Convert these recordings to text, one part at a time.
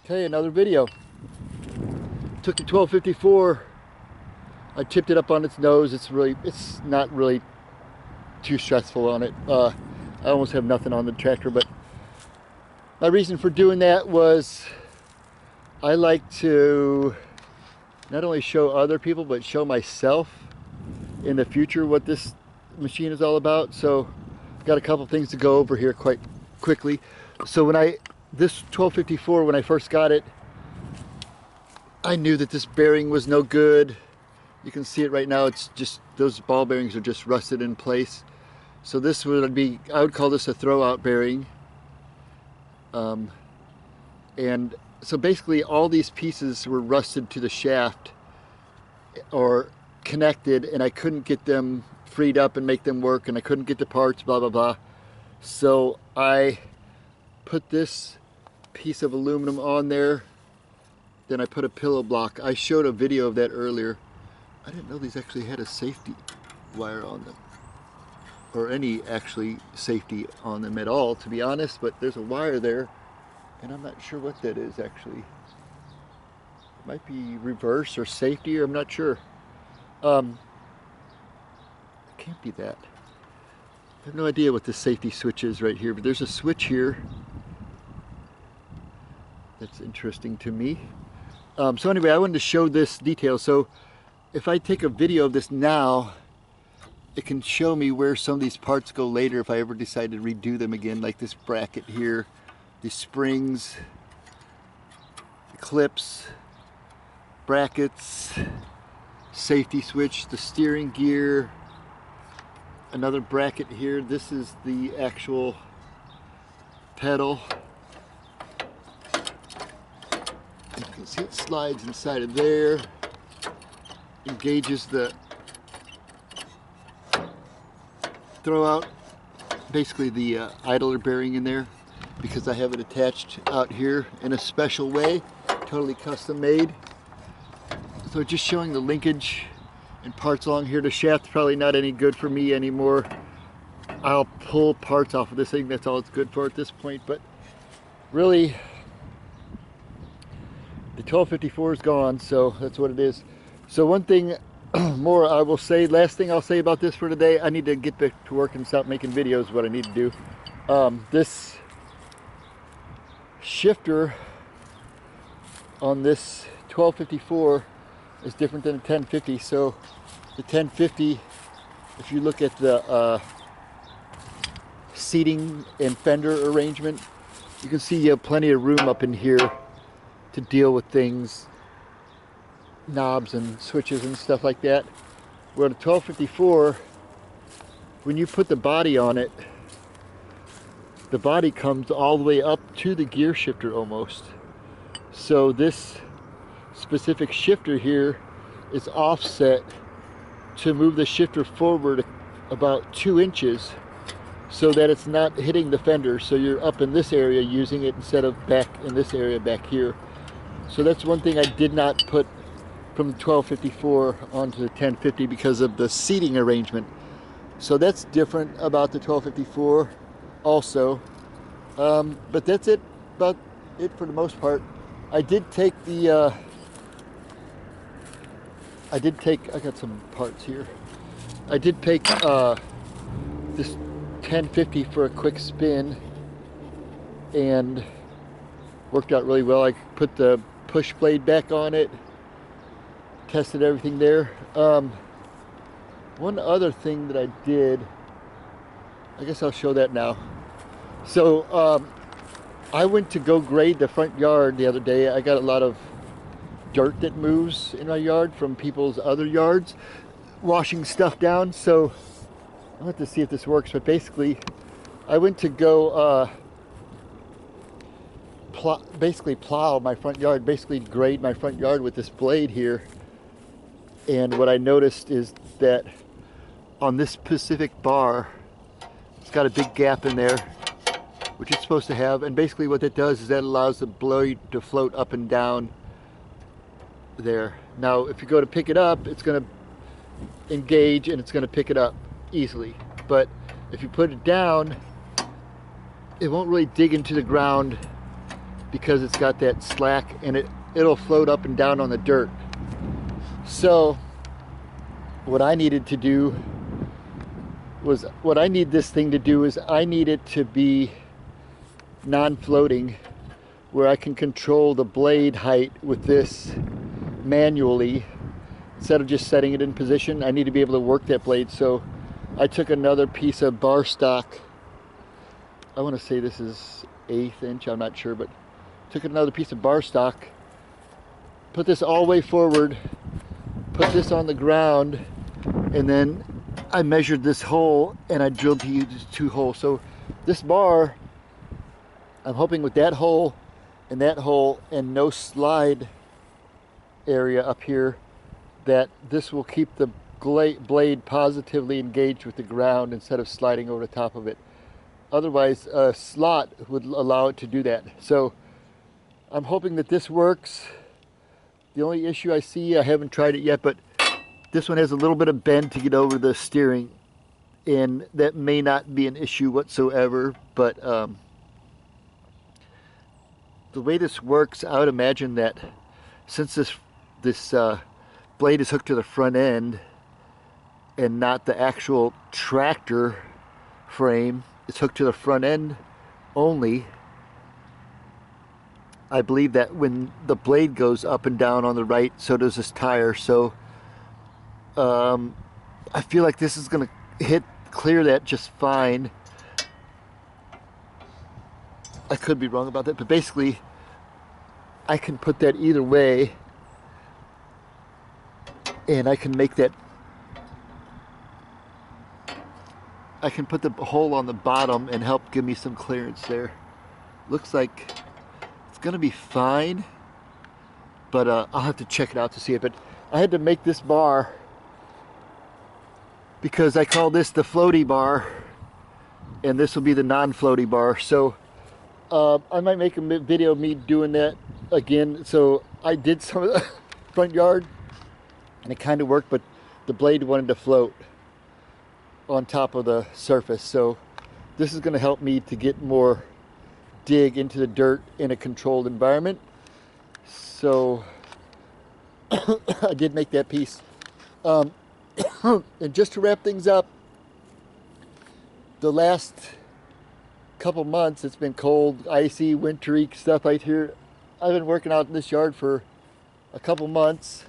Okay, another video. Took the 1254. I tipped it up on its nose. It's not really too stressful on it. I almost have nothing on the tractor, but my reason for doing that was I like to not only show other people, but show myself in the future what this machine is all about. So got a couple things to go over here quite quickly. So this 1254, when I first got it, I knew that this bearing was no good. You can see it right now. It's just, those ball bearings are just rusted in place. So this would be, I would call this a throwout bearing. And so basically all these pieces were rusted to the shaft or connected, and I couldn't get them freed up and make them work, and I couldn't get the parts, blah, blah, blah. So I put this piece of aluminum on there, then I put a pillow block. I showed a video of that earlier. I didn't know these actually had a safety wire on them, or any actually safety on them at all, to be honest, but there's a wire there, and I'm not sure what that is actually. It might be reverse or safety, or I'm not sure. It can't be that. I have no idea what the safety switch is right here, but there's a switch here. That's interesting to me. So anyway, I wanted to show this detail. So if I take a video of this now, it can show me where some of these parts go later if I ever decide to redo them again, like this bracket here, these springs, the clips, brackets, safety switch, the steering gear, another bracket here. This is the actual pedal. You can see it slides inside of there, engages the throwout, basically the idler bearing in there, because I have it attached out here in a special way, totally custom made. So just showing the linkage and parts along here. The shaft's probably not any good for me anymore. I'll pull parts off of this thing, that's all it's good for at this point, but really the 1254 is gone, so that's what it is. So one thing more I will say, last thing I'll say about this for today, I need to get back to work and stop making videos, what I need to do. This shifter on this 1254 is different than the 1050. So the 1050, if you look at the seating and fender arrangement, you can see you have plenty of room up in here to deal with things, knobs and switches and stuff like that. Where the 1254, when you put the body on it, the body comes all the way up to the gear shifter almost. So this specific shifter here is offset to move the shifter forward about 2 inches so that it's not hitting the fender. So you're up in this area using it instead of back in this area back here. So that's one thing I did not put from the 1254 onto the 1050 because of the seating arrangement. So that's different about the 1254 also. But that's about it for the most part. I did take the I got some parts here. I did take this 1050 for a quick spin, and worked out really well. I put the push blade back on it, tested everything there. One other thing that I did, I guess I'll show that now. So I went to go grade the front yard the other day. I got a lot of dirt that moves in my yard from people's other yards, washing stuff down. So I'll have to see if this works, but basically I went to go basically plow my front yard, basically grade my front yard with this blade here. And what I noticed is that on this specific bar, it's got a big gap in there, which it's supposed to have. And basically what that does is that allows the blade to float up and down there. Now if you go to pick it up, it's going to engage and it's going to pick it up easily. But if you put it down, it won't really dig into the ground because it's got that slack, and it'll float up and down on the dirt. So what I needed to do was, what I need this thing to do is I need it to be non-floating, where I can control the blade height with this manually instead of just setting it in position. I need to be able to work that blade. So I took another piece of bar stock. I want to say this is 1/8 inch, I'm not sure, but took another piece of bar stock, put this all the way forward, put this on the ground, and then I measured this hole and I drilled to use 2 holes. So this bar, I'm hoping with that hole and no slide area up here, that this will keep the blade positively engaged with the ground instead of sliding over the top of it. Otherwise, a slot would allow it to do that. So I'm hoping that this works. The only issue I see, I haven't tried it yet, but this one has a little bit of bend to get over the steering, and that may not be an issue whatsoever. But the way this works, I would imagine that since this blade is hooked to the front end and not the actual tractor frame, it's hooked to the front end only. I believe that when the blade goes up and down on the right, so does this tire. So I feel like this is going to clear that just fine. I could be wrong about that, but basically I can put that either way, and I can make that, I can put the hole on the bottom and help give me some clearance there. Looks like it's gonna be fine, but I'll have to check it out to see it. But I had to make this bar because I call this the floaty bar, and this will be the non-floaty bar. So I might make a video of me doing that again. So I did some of the front yard, and it kind of worked, but the blade wanted to float on top of the surface. So this is going to help me to get more dig into the dirt in a controlled environment. So I did make that piece. And just to wrap things up, the last couple months it's been cold, icy, wintry stuff right here. I've been working out in this yard for a couple months,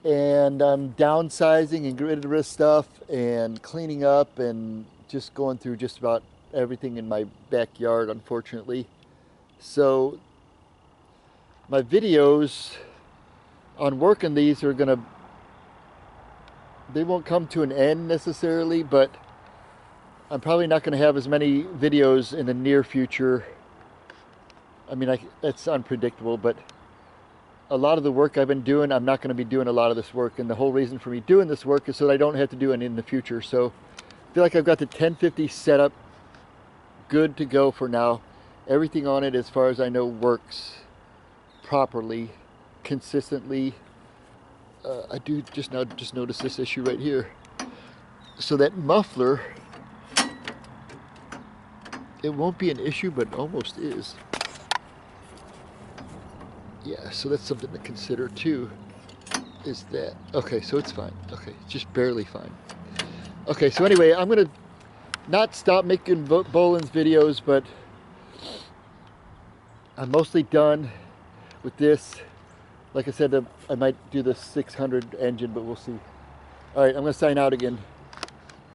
and I'm downsizing and getting rid of stuff and cleaning up and just going through just about everything in my backyard, unfortunately. So my videos on working these are gonna, they won't come to an end necessarily, but I'm probably not going to have as many videos in the near future. I mean, it's unpredictable, but a lot of the work I've been doing, I'm not going to be doing a lot of this work, and the whole reason for me doing this work is so that I don't have to do it in the future. So I feel like I've got the 1050 set up good to go for now. Everything on it, as far as I know, works properly, consistently. I do just notice this issue right here. So that muffler, it won't be an issue, but it almost is. Yeah, so that's something to consider too, is that. Okay, so it's fine. Okay, just barely fine. Okay, so anyway, I'm going to not stop making Bolens videos, but I'm mostly done with this. Like I said, I might do the 600 engine, but we'll see. All right, I'm going to sign out again.